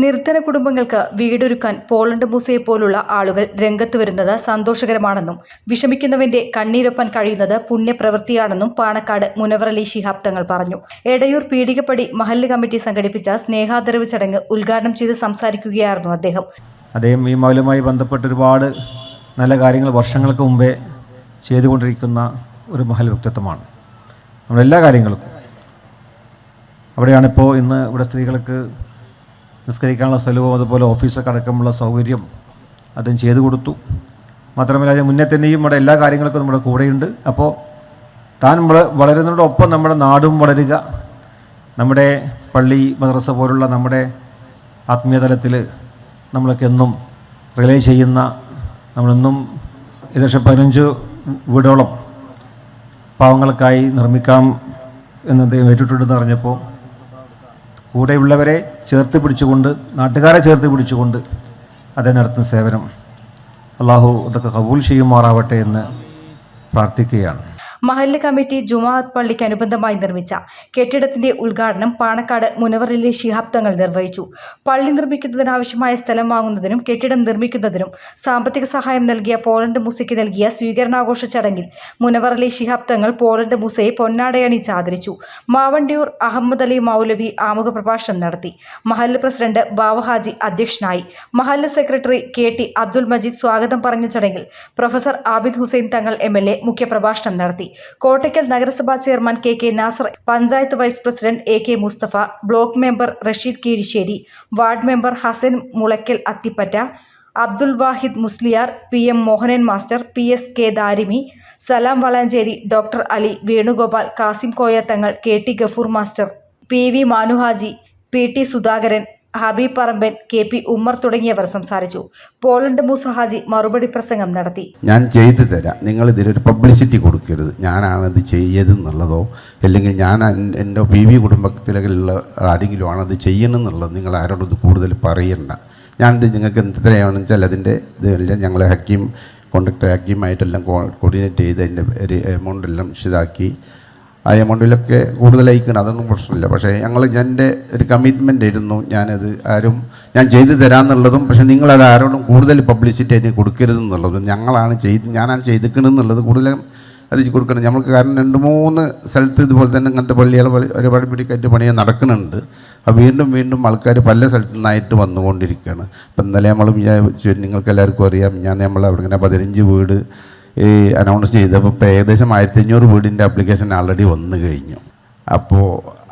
നിർധന കുടുംബങ്ങൾക്ക് വീടൊരുക്കാൻ പോളണ്ട് മൂസയെ പോലുള്ള ആളുകൾ രംഗത്ത് വരുന്നത് സന്തോഷകരമാണെന്നും വിഷമിക്കുന്നവന്റെ കണ്ണീരൊപ്പാൻ കഴിയുന്നത് പുണ്യപ്രവൃത്തിയാണെന്നും പാണക്കാട് മുനവർ അലി ശിഹാബ് തങ്ങൾ പറഞ്ഞു. എടയൂർ പീടികപ്പടി മഹല്ല് കമ്മിറ്റി സംഘടിപ്പിച്ച സ്നേഹാദരവ് ചടങ്ങ് ഉദ്ഘാടനം ചെയ്ത് സംസാരിക്കുകയായിരുന്നു അദ്ദേഹം. ഈ മഹലുമായി ബന്ധപ്പെട്ട് ഒരുപാട് നല്ല കാര്യങ്ങൾ വർഷങ്ങൾക്ക് മുമ്പേ ചെയ്തുകൊണ്ടിരിക്കുന്ന ഒരു മഹൽ വ്യക്തിത്വമാണ്. നമ്മളെല്ലാ കാര്യങ്ങളും അവിടെയാണിപ്പോൾ ഇന്ന് ഇവിടെ സ്ത്രീകൾക്ക് നിസ്കരിക്കാനുള്ള സ്ഥലവും അതുപോലെ ഓഫീസൊക്കെ അടക്കമുള്ള സൗകര്യം അതും ചെയ്തു കൊടുത്തു. മാത്രമല്ല അതിന് മുന്നേ തന്നെയും ഇവിടെ എല്ലാ കാര്യങ്ങൾക്കും നമ്മുടെ കൂടെയുണ്ട്. അപ്പോൾ താൻ വളരുന്നതോടൊപ്പം നമ്മുടെ നാടും വളരുക, നമ്മുടെ പള്ളി മദ്രസ പോലുള്ള നമ്മുടെ ആത്മീയ തലത്തിൽ നമ്മളൊക്കെ എന്നും റിലേ ചെയ്യുന്ന, നമ്മളെന്നും ഏകദേശം 15 വീടോളം പാവങ്ങൾക്കായി നിർമ്മിക്കാം എന്നത് ഏറ്റിട്ടുണ്ടെന്ന് അറിഞ്ഞപ്പോൾ കൂടെയുള്ളവരെ ചേർത്ത് പിടിച്ചുകൊണ്ട്, നാട്ടുകാരെ ചേർത്ത് പിടിച്ചുകൊണ്ട് അതേ നടത്തുന്ന സേവനം അള്ളാഹു ഇതൊക്കെ കബൂൽ ചെയ്യുമാറാവട്ടെ എന്ന് പ്രാർത്ഥിക്കുകയാണ്. മഹല്ല് കമ്മിറ്റി ജുമാഅത്ത് പള്ളിക്ക് അനുബന്ധമായി നിർമ്മിച്ച കെട്ടിടത്തിന്റെ ഉദ്ഘാടനം പാണക്കാട് മുനവർ അലി ശിഹാബ് തങ്ങൾ നിർവഹിച്ചു. പള്ളി നിർമ്മിക്കുന്നതിനാവശ്യമായ സ്ഥലം വാങ്ങുന്നതിനും കെട്ടിടം നിർമ്മിക്കുന്നതിനും സാമ്പത്തിക സഹായം നൽകിയ പോളണ്ട് മൂസയ്ക്ക് നൽകിയ സ്വീകരണാഘോഷ ചടങ്ങിൽ മുനവർ അലി ശിഹാബ് തങ്ങൾ പോളണ്ട് മൂസയെ പൊന്നാടയണിച്ച് ആദരിച്ചു. മാവണ്ടിയൂർ അഹമ്മദ് അലി മൗലവി ആമുഖ പ്രഭാഷണം നടത്തി. മഹല്ല് പ്രസിഡന്റ് ബാവഹാജി അധ്യക്ഷനായി. മഹല്ല് സെക്രട്ടറി KT അബ്ദുൽ മജീദ് സ്വാഗതം പറഞ്ഞ ചടങ്ങിൽ പ്രൊഫസർ ആബിദ് ഹുസൈൻ തങ്ങൾ MLA മുഖ്യപ്രഭാഷണം നടത്തി. കോട്ടയ്ക്കൽ നഗരസഭാ chairman KK Nasar, panchayat vice president AK Musthafa, block member Rasheed Keezhissery, ward member Hasan Mulakkal Athippatta, Abdul Wahid Musliyar, PM Mohanan master, PSK Darimi, Salam Valanchery, doctor Ali Venugopal, Kasim Koya Thangal, KT Gafoor master, PV Manuhaji, PT Sudhakaran, Habeeb Paramban, KP Ummer തുടങ്ങിയവർ സംസാരിച്ചു. പോളണ്ട് മൂസ ഹാജി മറുപടി പ്രസംഗം നടത്തി. ഞാൻ ചെയ്തു തരാം, നിങ്ങൾ ഇതിലൊരു പബ്ലിസിറ്റി കൊടുക്കരുത്, ഞാനാണത് ചെയ്യതെന്നുള്ളതോ അല്ലെങ്കിൽ ഞാൻ എൻ്റെ PV കുടുംബത്തിലുള്ള ആരെങ്കിലും ആണത് ചെയ്യണമെന്നുള്ളത് നിങ്ങൾ ആരോടത് കൂടുതൽ പറയണ്ട. ഞാനിത് നിങ്ങൾക്ക് എത്രയാണെന്ന് വെച്ചാൽ അതിൻ്റെ ഇതെല്ലാം ഞങ്ങൾ കോൺട്രാക്ടർ ഹക്കീമായിട്ടെല്ലാം കോർഡിനേറ്റ് ചെയ്ത് അതിൻ്റെ ഒരു എമൗണ്ടെല്ലാം ഇതാക്കി ആ എമൗണ്ടിലൊക്കെ കൂടുതലായിക്കണം, അതൊന്നും പ്രശ്നമില്ല. പക്ഷേ എൻ്റെ ഒരു കമ്മിറ്റ്മെൻ്റ് ആയിരുന്നു ഞാൻ ചെയ്തു തരാമെന്നുള്ളതും. പക്ഷേ നിങ്ങളത് ആരോടും കൂടുതൽ പബ്ലിസിറ്റി അതിന് കൊടുക്കരുതെന്നുള്ളതും. ഞാനാണ് ചെയ്തിക്കണമെന്നുള്ളത് കൂടുതലും അത് കൊടുക്കണം നമ്മൾക്ക്. കാരണം 2-3 സ്ഥലത്ത് ഇതുപോലെ തന്നെ ഇങ്ങനത്തെ പള്ളികൾ ഒരുപാട് പിടിക്കാറ്റ് പണിയെ നടക്കുന്നുണ്ട്. അപ്പോൾ വീണ്ടും ആൾക്കാർ പല സ്ഥലത്തു നിന്നായിട്ട് വന്നുകൊണ്ടിരിക്കുകയാണ്. ഇപ്പം ഇന്നലെ നിങ്ങൾക്ക് എല്ലാവർക്കും അറിയാം, നമ്മൾ അവിടെ ഇങ്ങനെ 15 വീട് അനൗൺസ് ചെയ്തപ്പോൾ ഇപ്പോൾ ഏകദേശം 1500 വീടിൻ്റെ ആപ്ലിക്കേഷൻ ആൾറെഡി വന്നു കഴിഞ്ഞു. അപ്പോൾ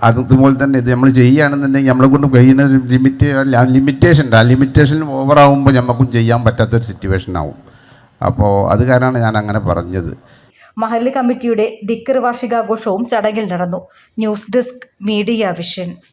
അതുപോലെ തന്നെ ഇത് നമ്മൾ ചെയ്യുകയാണെന്നുണ്ടെങ്കിൽ നമ്മളെ കൊണ്ട് കഴിയുന്ന ലിമിറ്റേഷൻ ഉണ്ട്. ആ ലിമിറ്റേഷൻ ഓവറാകുമ്പോൾ നമുക്കും ചെയ്യാൻ പറ്റാത്തൊരു സിറ്റുവേഷൻ ആവും. അപ്പോൾ അത് കാരണമാണ് ഞാൻ അങ്ങനെ പറഞ്ഞത്. മഹല്ല് കമ്മിറ്റിയുടെ ദിക്ർ വാർഷികാഘോഷവും ചടങ്ങിൽ നടന്നു. News desk media vision.